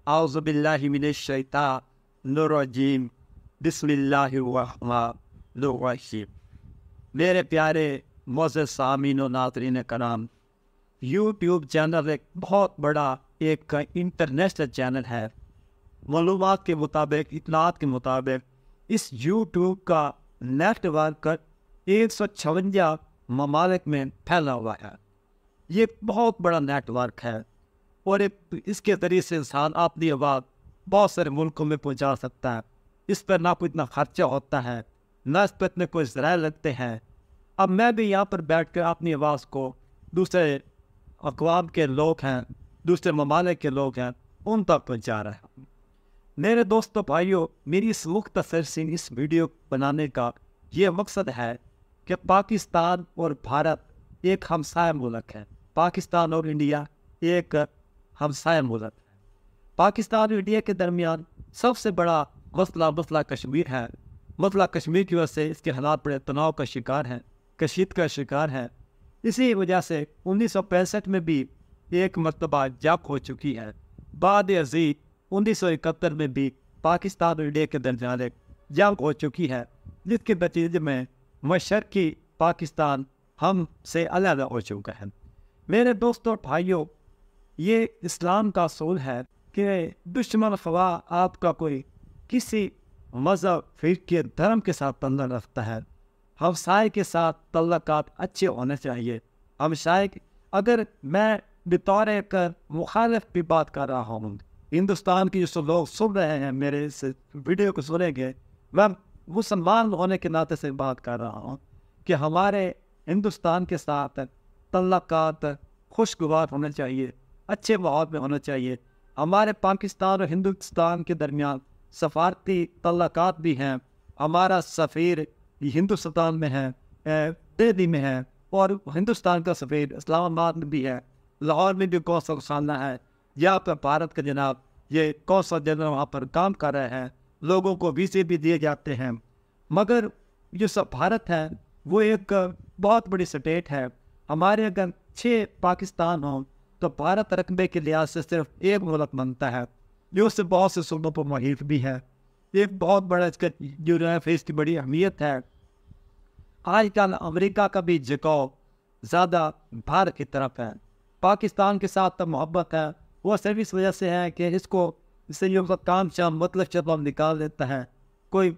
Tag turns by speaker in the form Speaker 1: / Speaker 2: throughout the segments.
Speaker 1: اعوذ باللہ من الشیطان الرجیم بسم اللہ الرحمن الرحیم۔ میرے پیارے معزز سامعین و ناظرین کرام، یوٹیوب چینل ایک بہت بڑا ایک انٹرنیشنل چینل ہے۔ معلومات کے مطابق، اطلاعات کے مطابق اس یوٹیوب کا نیٹ ورک 156 ممالک میں پھیلا ہوا ہے۔ یہ بہت بڑا نیٹ ورک ہے اور اس کے ذریعے سے انسان اپنی آواز بہت سارے ملکوں میں پہنچا سکتا ہے۔ اس پر نہ کوئی اتنا خرچہ ہوتا ہے، نہ اس پر اتنے کوئی ذرائع لگتے ہیں۔ اب میں بھی یہاں پر بیٹھ کر اپنی آواز کو دوسرے اقوام کے لوگ ہیں، دوسرے ممالک کے لوگ ہیں، ان تک پہنچا رہا ہوں۔ میرے دوستو بھائیوں، میری اس مختصر سی اس ویڈیو بنانے کا یہ مقصد ہے کہ پاکستان اور بھارت ایک ہمسائے ملک ہے۔ پاکستان اور انڈیا ایک ہمسائے ملک ہے۔ پاکستان اور انڈیا کے درمیان سب سے بڑا مسئلہ کشمیر ہے۔ مسئلہ کشمیر کی وجہ سے اس کے حالات بڑے تناؤ کا شکار ہیں، کشیدگی کا شکار ہے۔ اسی وجہ سے 1965 میں بھی ایک مرتبہ جنگ ہو چکی ہے۔ بعد ازیں 1971 میں بھی پاکستان اور انڈیا کے درمیان ایک جنگ ہو چکی ہے، جس کے نتیجے میں مشرقی پاکستان ہم سے علیحدہ ہو چکا ہے۔ میرے دوستوں بھائیوں، یہ اسلام کا اصول ہے کہ دشمن خواہ آپ کا کوئی کسی مذہب، فرقے، دھرم کے ساتھ تعلق رکھتا ہے، ہمسائے کے ساتھ تعلقات اچھے ہونے چاہیے۔ ہمسائے اگر میں بطور ایک مخالف بھی بات کر رہا ہوں، ہندوستان کی جو لوگ سن رہے ہیں میرے اس ویڈیو کو سنیں گے، میں مسلمان ہونے کے ناطے سے بات کر رہا ہوں کہ ہمارے ہندوستان کے ساتھ تعلقات خوشگوار ہونے چاہیے، اچھے ماحول میں ہونا چاہیے۔ ہمارے پاکستان اور ہندوستان کے درمیان سفارتی تعلقات بھی ہیں۔ ہمارا سفیر ہندوستان میں ہے، دہلی میں ہے، اور ہندوستان کا سفیر اسلام آباد میں بھی ہے، لاہور میں بھی قونصل خانہ ہے۔ یہاں پر بھارت کا جناب یہ قونصل جنرل وہاں پر کام کر رہے ہیں، لوگوں کو ویزے بھی دیے جاتے ہیں۔ مگر جو بھارت ہے وہ ایک بہت بڑی اسٹیٹ ہے۔ ہمارے اگر 6 پاکستان ہوں تو بھارت رقبے کے لحاظ سے صرف ایک ملک بنتا ہے، جو اس سے بہت سے صوبوں پر محیط بھی ہے۔ ایک بہت بڑا اس کا جو ہے اس کی بڑی اہمیت ہے۔ آج کل امریکہ کا بھی جھکاؤ زیادہ بھارت کی طرف ہے۔ پاکستان کے ساتھ تو محبت ہے، وہ صرف اس وجہ سے ہے کہ اس کو اس سے جو کام شام مطلب شطب نکال دیتا ہے۔ کوئی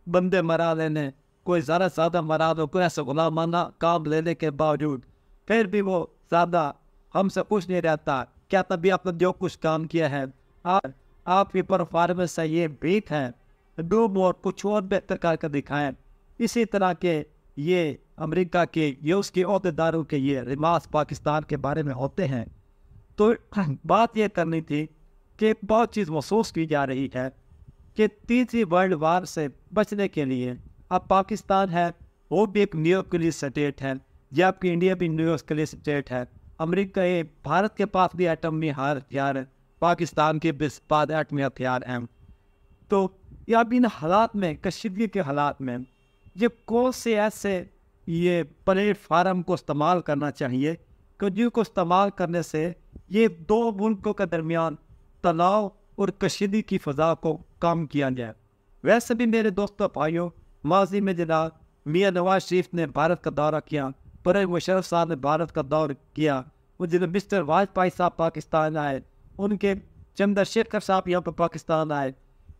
Speaker 1: بندے مرا لینے، کوئی زیادہ مرا دو، کوئی ایسا غلامانہ کام لینے کے باوجود پھر بھی وہ زیادہ ہم سے کچھ نہیں رہتا۔ کیا تبھی آپ نے جو کچھ کام کیا ہے آپ کی پرفارمنس ہے یہ ویک ہے، ڈوب اور کچھ اور بہتر کر کے دکھائیں۔ اسی طرح کے یہ امریکہ کے یہ اس کے عہدیداروں کے یہ ریمارکس پاکستان کے بارے میں ہوتے ہیں۔ تو بات یہ کرنی تھی کہ بہت چیز محسوس کی جا رہی ہے کہ تیسری ورلڈ وار سے بچنے کے لیے اب پاکستان ہے وہ بھی ایک نیوکلیئر اسٹیٹ ہے، جبکہ انڈیا بھی نیوکلیئر اسٹیٹ ہے۔ امریکہ بھارت کے پاس بھی ایٹمی ہتھیار ہے، پاکستان کے بعد ایٹمی ہتھیار ہیں۔ تو اب ان حالات میں، کشیدگی کے حالات میں، یہ کون سے ایسے یہ پلیٹ فارم کو استعمال کرنا چاہیے کہ جن کو استعمال کرنے سے یہ 2 ملکوں کے درمیان تناؤ اور کشیدگی کی فضا کو کم کیا جائے۔ ویسے بھی میرے دوستوں بھائیوں، ماضی میں جناب میاں نواز شریف نے بھارت کا دورہ کیا، پرویز مشرف صاحب نے بھارت کا دورہ کیا، وہ جناب مسٹر واجپئی صاحب پاکستان آئے، ان کے چندر شیکھر صاحب یہاں پہ پاکستان آئے۔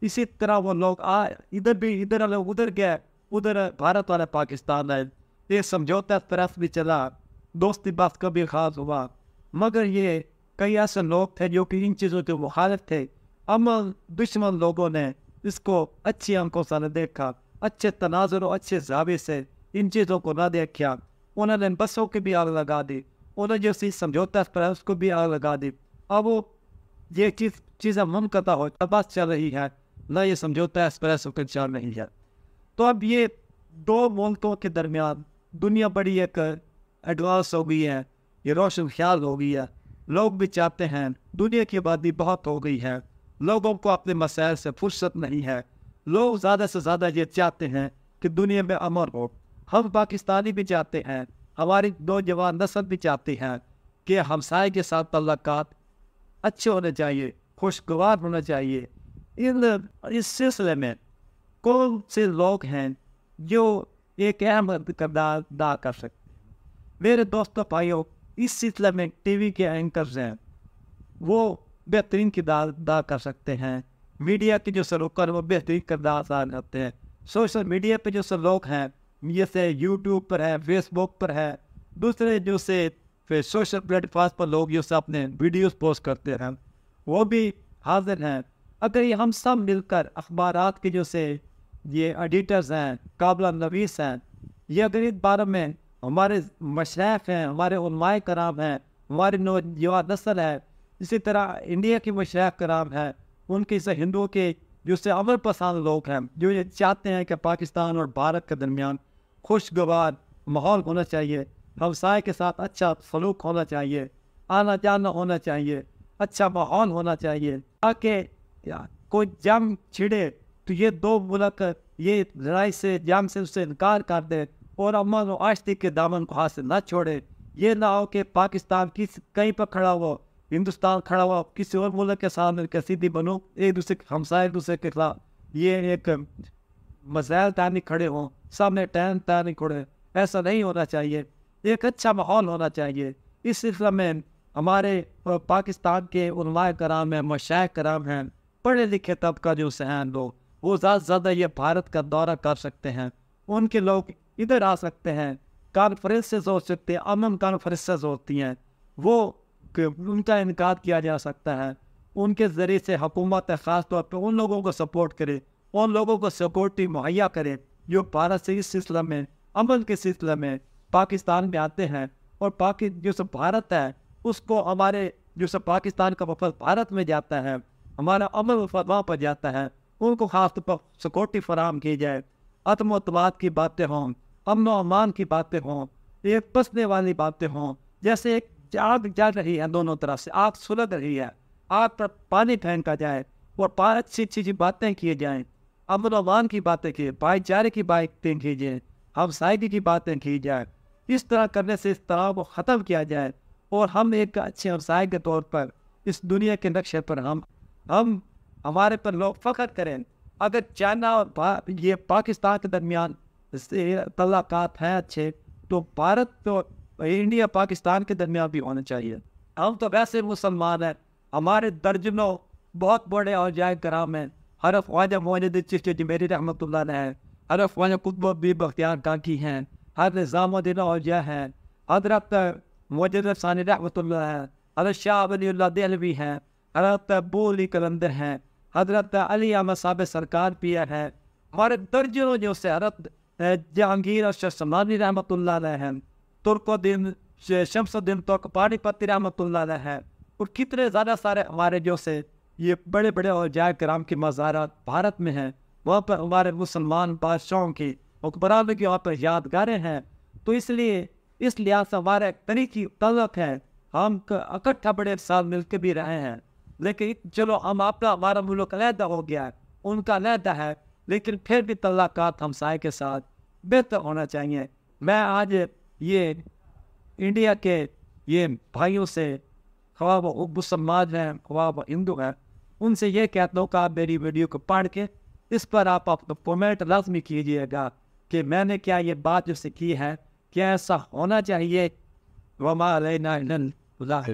Speaker 1: اسی طرح وہ لوگ آئے، ادھر والے ادھر گئے، ادھر بھارت والے پاکستان آئے۔ یہ سمجھوتا پرس بھی چلا، دوستی بات کا بھی خاص ہوا، مگر یہ کئی ایسے لوگ تھے جو کہ ان چیزوں کے مخالف تھے۔ دشمن لوگوں نے اس کو اچھی آنکھوں سے نہ دیکھا، اچھے تناظر و اچھے زاویے سے ان چیزوں کو نہ دیکھا۔ انہوں نے بسوں کی بھی آگ لگا دی، انہوں نے جو سمجھوتا پر اس کو بھی آگ لگا دی۔ اب وہ یہ چیزیں منقطع ہو بات چل رہی ہے، نہ یہ سمجھوتا ایکسپریس کو چل رہی ہے۔ تو اب یہ 2 ملکوں کے درمیان دنیا بڑی ایک ایڈوانس ہو گئی ہے، یہ روشن خیال ہو گئی ہے۔ لوگ بھی چاہتے ہیں، دنیا کی آبادی بہت ہو گئی ہے، لوگوں کو اپنے مسائل سے فرصت نہیں ہے، لوگ زیادہ سے زیادہ یہ چاہتے ہیں کہ دنیا میں امن ہو۔ ہم پاکستانی بھی چاہتے ہیں، ہماری نوجوان نسل بھی چاہتی ہے کہ ہمسائے کے ساتھ تعلقات اچھے ہونے چاہیے، خوشگوار ہونا چاہیے. اس سلسلے میں کون سے لوگ ہیں جو ایک اہم کردار ادا کر سکتے ہیں؟ میرے دوستوں بھائیوں، اس سلسلے میں ٹی وی کے اینکرز ہیں، وہ بہترین کردار ادا کر سکتے ہیں. میڈیا کے جو سروکر وہ بہترین کردار ادا کرتے ہیں. سوشل میڈیا پہ جو لوگ ہیں، جیسے یوٹیوب پر ہے، فیس بک پر ہے، دوسرے جو سے سوشل پلیٹ فارم پر لوگ جو سے اپنے ویڈیوز پوسٹ کرتے ہیں، وہ بھی حاضر ہیں. اگر یہ ہم سب مل کر اخبارات کے جو سے یہ ایڈیٹرز ہیں، قابل نویس ہیں، یہ اگر اس بارے میں ہمارے مشائخ ہیں، ہمارے علماء کرام ہیں، ہماری نوجوان نسل ہے، اسی طرح انڈیا کے مشائخ کرام ہیں، ان کے سے ہندوؤں کے جو سے امن پسند لوگ ہیں، جو یہ چاہتے ہیں کہ پاکستان اور بھارت کے درمیان خوشگوار ماحول ہونا چاہیے، ہمسائے کے ساتھ اچھا سلوک ہونا چاہیے، آنا جانا ہونا چاہیے، اچھا ماحول ہونا چاہیے، تاکہ کوئی جنگ چھڑے تو یہ دو ملک یہ لڑائی سے جنگ سے اس سے انکار کر دے اور امن و آشتی کے دامن کو ہاتھ سے نہ چھوڑے. یہ نہ ہو کہ پاکستان کہیں پر کھڑا ہو، ہندوستان کھڑا ہوا کسی اور ملک کے سامنے کہ سیدھی بنو، ایک دوسرے ہمسائے ایک دوسرے کے خلاف یہ ایک مسائل تانی کھڑے ہوں، سامنے ٹین تانی کھڑے. ایسا نہیں ہونا چاہیے. ایک اچھا ماحول ہونا چاہیے. اس سلسلے میں ہمارے پاکستان کے علماء کرام ہیں، مشائخ کرام ہیں، پڑھے لکھے طبقہ جو سے ہیں لوگ، وہ زیادہ سے زیادہ یہ بھارت کا دورہ کر سکتے ہیں. ان کے لوگ ادھر آ سکتے ہیں، کانفرنسز ہو سکتے ہیں، امن کانفرنسز ہوتی ہیں، وہ ان کا انعقاد کیا جا سکتا ہے. ان کے ذریعے سے حکومت خاص طور پہ ان لوگوں کو سپورٹ کرے، ان لوگوں کو سیکورٹی مہیا کرے جو بھارت سے اس سلسلے میں امن کے سلسلے میں پاکستان میں آتے ہیں. اور جو سب بھارت ہے اس کو ہمارے جو سب پاکستان کا وفد بھارت میں جاتا ہے، ہمارا امن وفد وہاں پر جاتا ہے، ان کو خاص طور پر سیکورٹی فراہم کی جائے، عدم و اعتماد کی باتیں ہوں، امن و امان کی باتیں ہوں، ایک بسنے والی باتیں ہوں. جیسے ایک آگ جل رہی ہے، دونوں طرف سے آگ سلگ رہی ہے، آگ پر پانی پھینکا جائے اور اچھی اچھی باتیں کیے جائیں، امن و امان کی باتیں کی، بھائی چارے کی باتیں کی جائیں، ہمسائیگی کی باتیں کی جائیں. اس طرح کرنے سے اس طرح کو ختم کیا جائے اور ہم ایک اچھے ہمسائے کے طور پر اس دنیا کے نقشے پر ہمارے پر لوگ فخر کریں. اگر چائنا اور یہ پاکستان کے درمیان تعلقات ہیں اچھے، تو بھارت تو انڈیا پاکستان کے درمیان بھی ہونا چاہیے. ہم تو ویسے مسلمان ہیں، ہمارے درجنوں بہت بڑے اولیاء کرام ہیں. حضرت خواجہ معین الدین چشتی جمیری رحمۃ اللہ علیہ ہیں، حضرت خواجہ قطب الدین بختیار کاکی ہیں، حضرت نظام الدین اولیاء ہیں، حضرت مجدد ثانی رحمۃ اللہ ہے، حضرت شاہ ولی اللہ دہلوی ہیں، حضرت ابو علی قلندر ہیں، حضرت علی احمد صاحب سرکار پیر ہیں. ہمارے درجنوں جو سے حضرت جہانگیر ارشد سمانی رحمۃ اللہ علیہ ہیں، ترک الدین شمس الدین ترک پانی پتی رحمۃ اللہ علیہ ہیں، اور کتنے زیادہ سارے ہمارے جو سے یہ بڑے بڑے اولیاء کرام کی مزارات بھارت میں ہیں. وہاں پر ہمارے مسلمان بادشاہوں کی حکمرانوں کی وہاں پر یادگاریں ہیں. تو اس لیے اس لحاظ سے ہمارا ایک طریقی تعلق ہے، ہم اکٹھا بڑے سال مل کے بھی رہے ہیں. لیکن چلو ہمارا ملک علیحدہ ہو گیا ہے، ان کا علیحدہ ہے، لیکن پھر بھی تعلقات ہمسائے کے ساتھ بہتر ہونا چاہیے. میں آج یہ انڈیا کے یہ بھائیوں سے، خواہ وہ مسلمان ہیں خواہ وہ ہندو ہیں، ان سے یہ کہتا ہوں کہ آپ میری ویڈیو کو پڑھ کے اس پر آپ اپنا کمنٹ لازمی کیجیے گا کہ میں نے کیا یہ بات جو سے کی ہے، کیا ایسا ہونا چاہیے. وما علینا الا البلاغ.